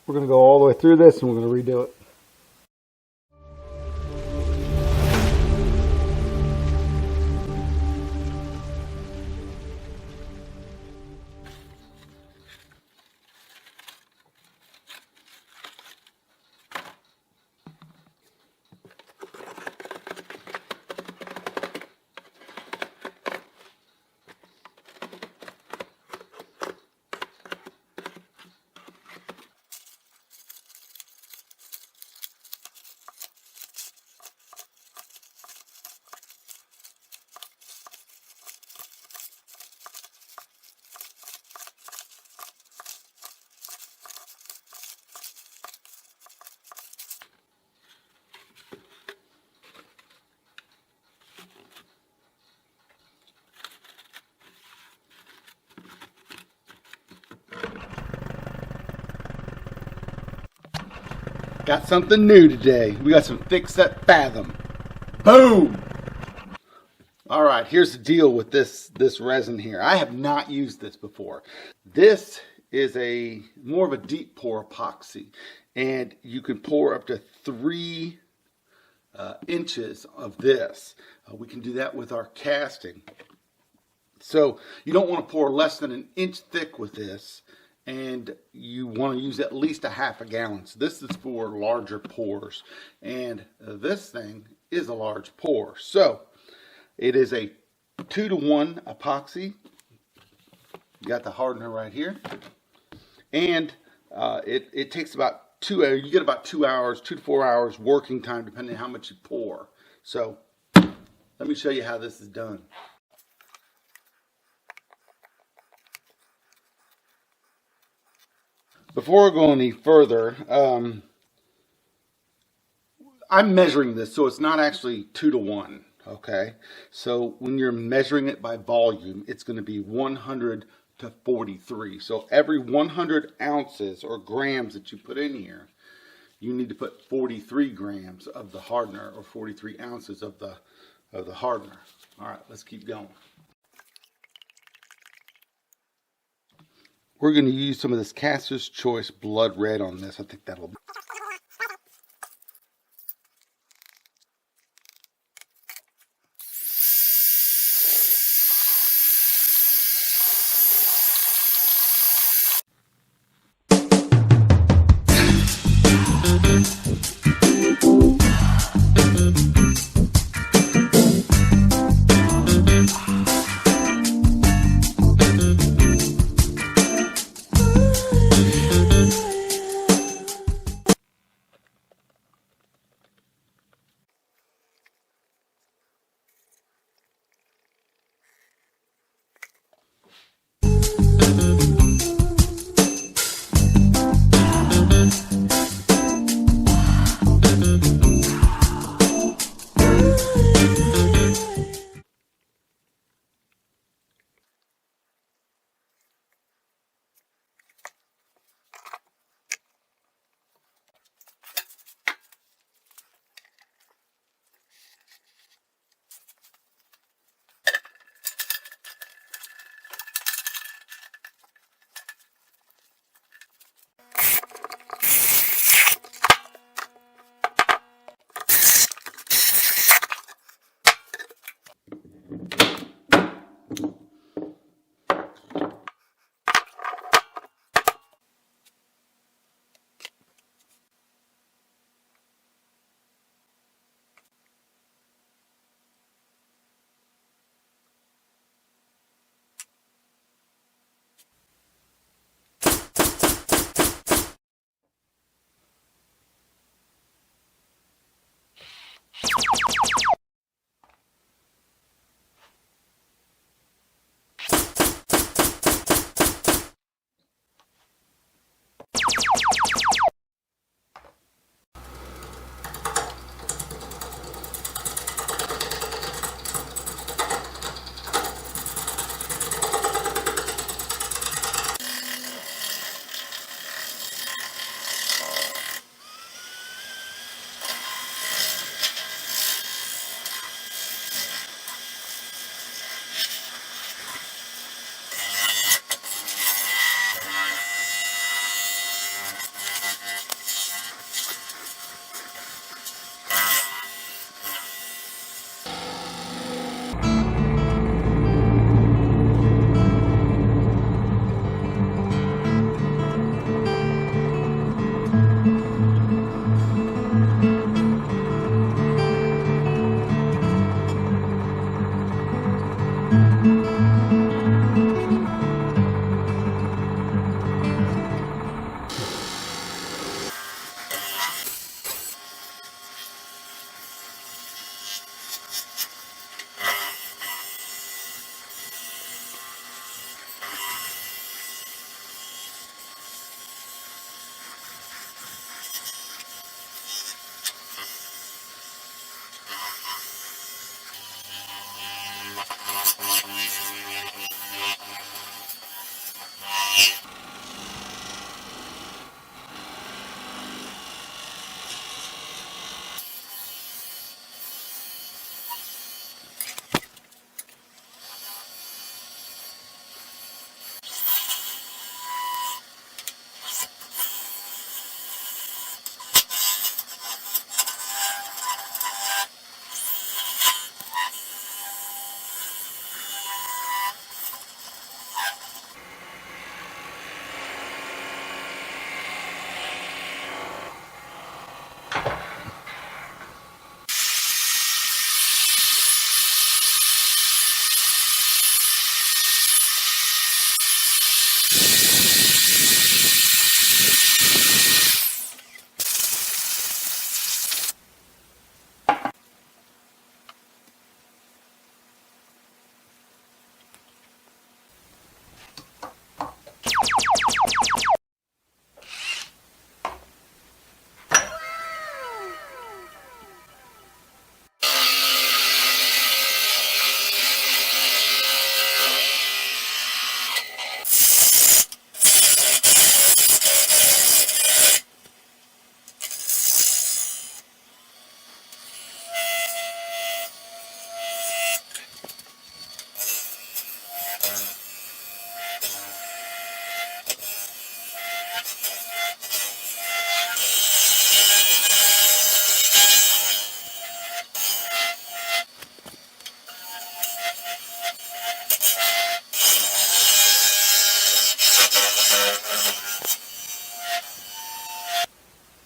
We're going to go all the way through this and we're going to redo it. Got something new today. We got some thickset Fathom. Boom! All right, here's the deal with this resin here. I have not used this before. This is more of a deep pour epoxy, and you can pour up to 3 inches of this. We can do that with our casting. So you don't want to pour less than an inch thick with this, and you want to use at least a half a gallon. So this is for larger pours, and this thing is a large pour. So it is a 2-to-1 epoxy. You got the hardener right here, and it takes about 2 hours. You get about 2 hours, 2 to 4 hours working time, depending on how much you pour. So let me show you how this is done. Before I go any further, I'm measuring this, so it's not actually 2-to-1, okay? So when you're measuring it by volume, it's going to be 100 to 43. So every 100 ounces or grams that you put in here, you need to put 43 grams of the hardener, or 43 ounces of the hardener. All right, let's keep going. We're going to use some of this Caster's Choice Blood Red on this. I think that'll be.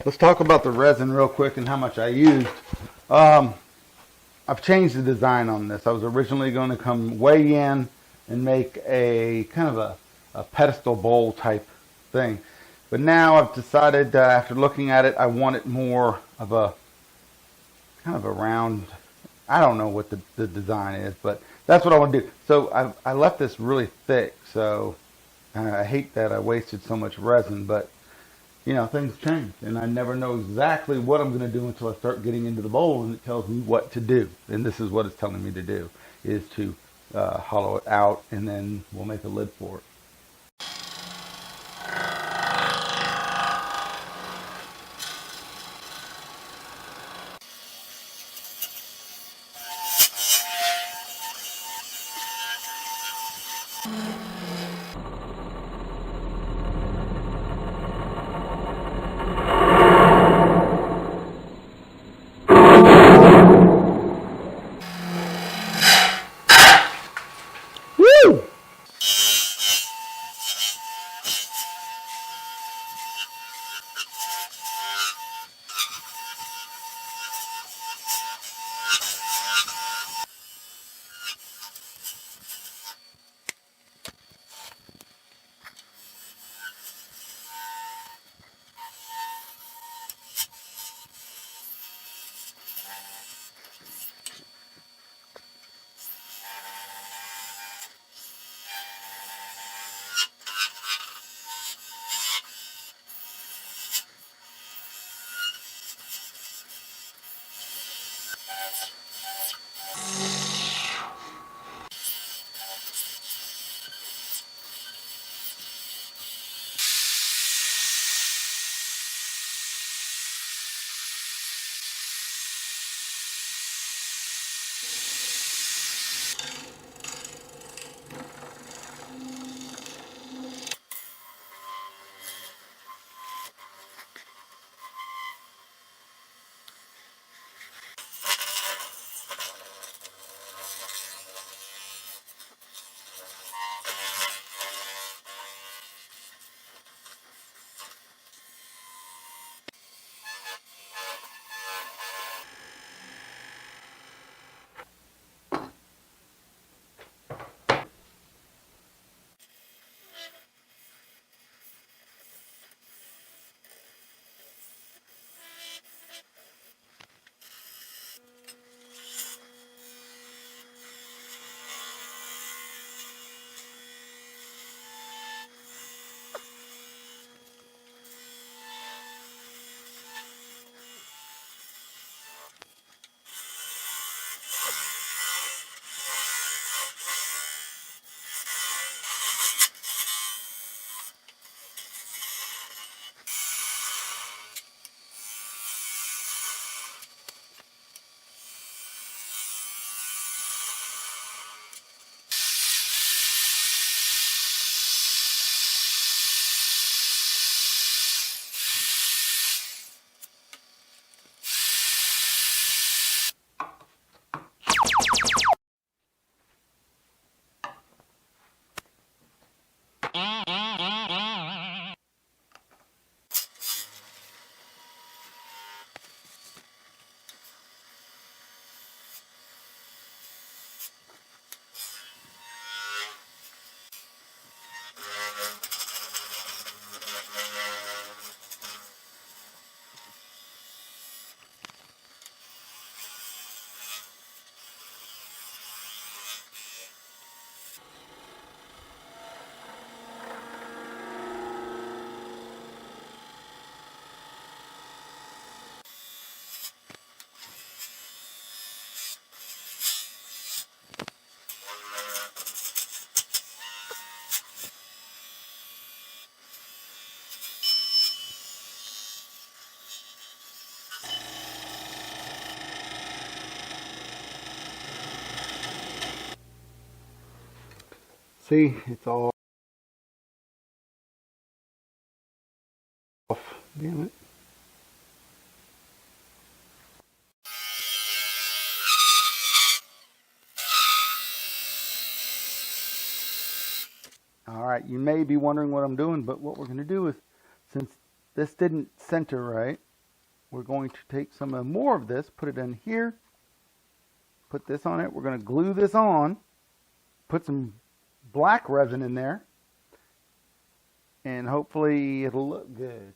Let's talk about the resin real quick and how much I used. I've changed the design on this. I was originally going to come way in and make a kind of a pedestal bowl type thing. But now I've decided, after looking at it, I want it more of a kind of a round. I don't know what the design is, but that's what I want to do. So I left this really thick, so I hate that I wasted so much resin, but you know, things change, and I never know exactly what I'm going to do until I start getting into the bowl, and it tells me what to do. And this is what it's telling me to do, is to hollow it out, and then we'll make a lid for it. Woo! See, it's all off. Damn it. All right, you may be wondering what I'm doing, but what we're going to do is, since this didn't center right, we're going to take some more of this, put it in here, put this on it. We're going to glue this on, put some black resin in there, and hopefully it'll look good.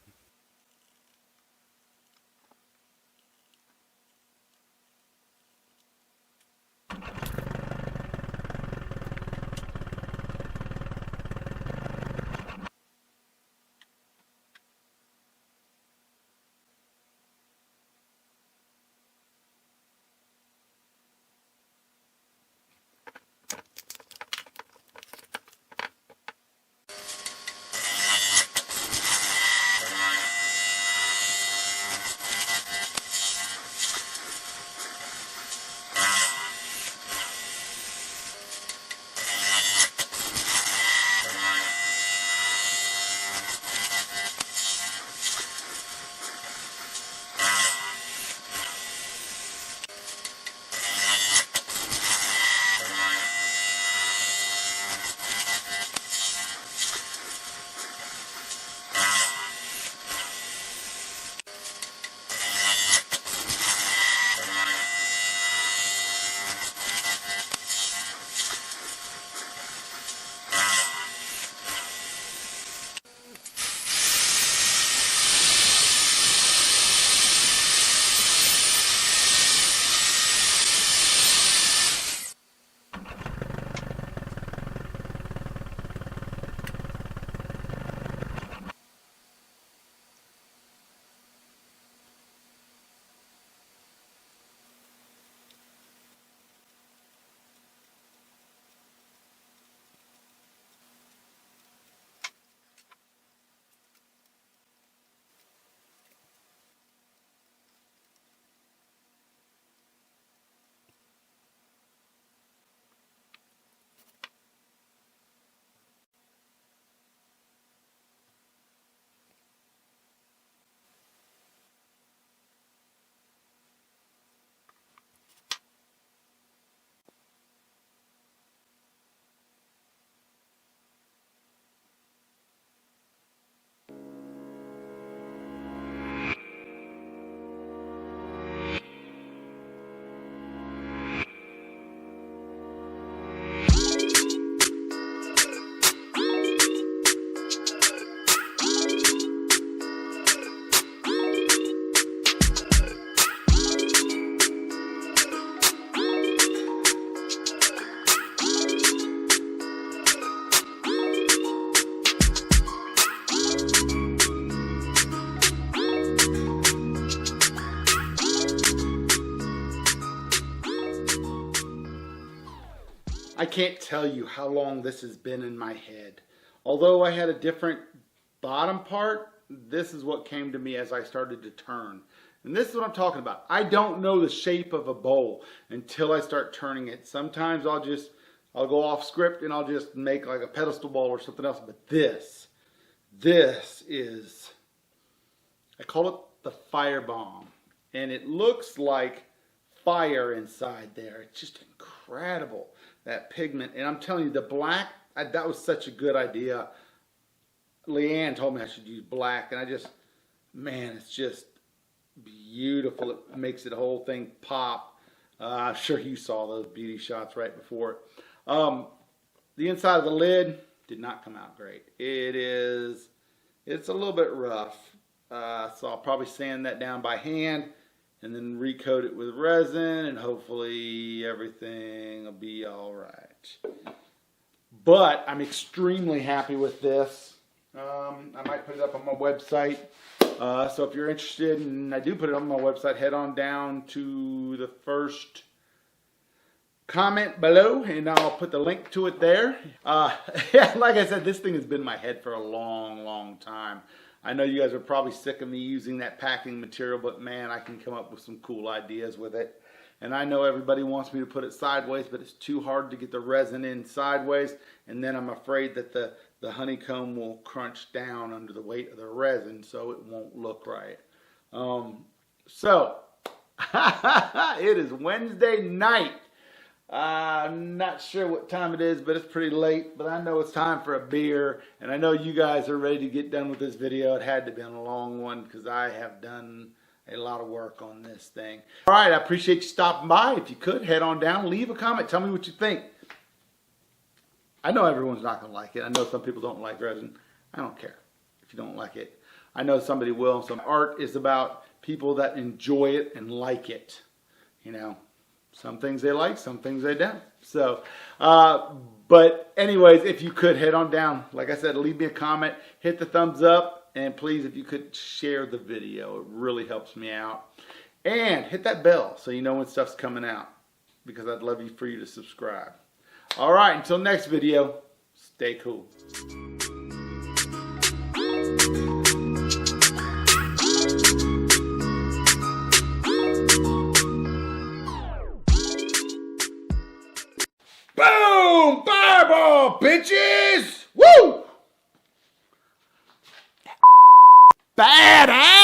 I can't tell you how long this has been in my head. Although I had a different bottom part, this is what came to me as I started to turn. And this is what I'm talking about. I don't know the shape of a bowl until I start turning it. Sometimes I'll go off script and I'll just make like a pedestal bowl or something else. But this is, I call it the firebomb. And it looks like fire inside there. It's just incredible, that pigment. And I'm telling you, the black, that was such a good idea. Leanne told me I should use black, and I just, man, it's just beautiful. It makes the whole thing pop. I'm sure you saw those beauty shots right before it. The inside of the lid did not come out great. It's a little bit rough. So I'll probably sand that down by hand and then recoat it with resin, and hopefully everything will be all right. But I'm extremely happy with this. I might put it up on my website. So if you're interested, and I do put it on my website, head on down to the first comment below and I'll put the link to it there. Yeah, like I said, this thing has been in my head for a long time. I know you guys are probably sick of me using that packing material, but man, I can come up with some cool ideas with it. And I know everybody wants me to put it sideways, but it's too hard to get the resin in sideways. And then I'm afraid that the honeycomb will crunch down under the weight of the resin, so it won't look right. So, it is Wednesday night. I'm not sure what time it is, but it's pretty late. But I know it's time for a beer. And I know you guys are ready to get done with this video. It had to be a long one because I have done a lot of work on this thing. All right, I appreciate you stopping by. If you could, head on down, leave a comment, tell me what you think. I know everyone's not going to like it. I know some people don't like resin. I don't care if you don't like it. I know somebody will. Some art is about people that enjoy it and like it. You know, some things they like, some things they don't. So, but anyways, if you could, head on down. Like I said, leave me a comment, hit the thumbs up. And please, if you could share the video, it really helps me out. And hit that bell so you know when stuff's coming out, because I'd love for you to subscribe. All right, until next video, stay cool. Boom! Fireball, bitches! Woo! Badass!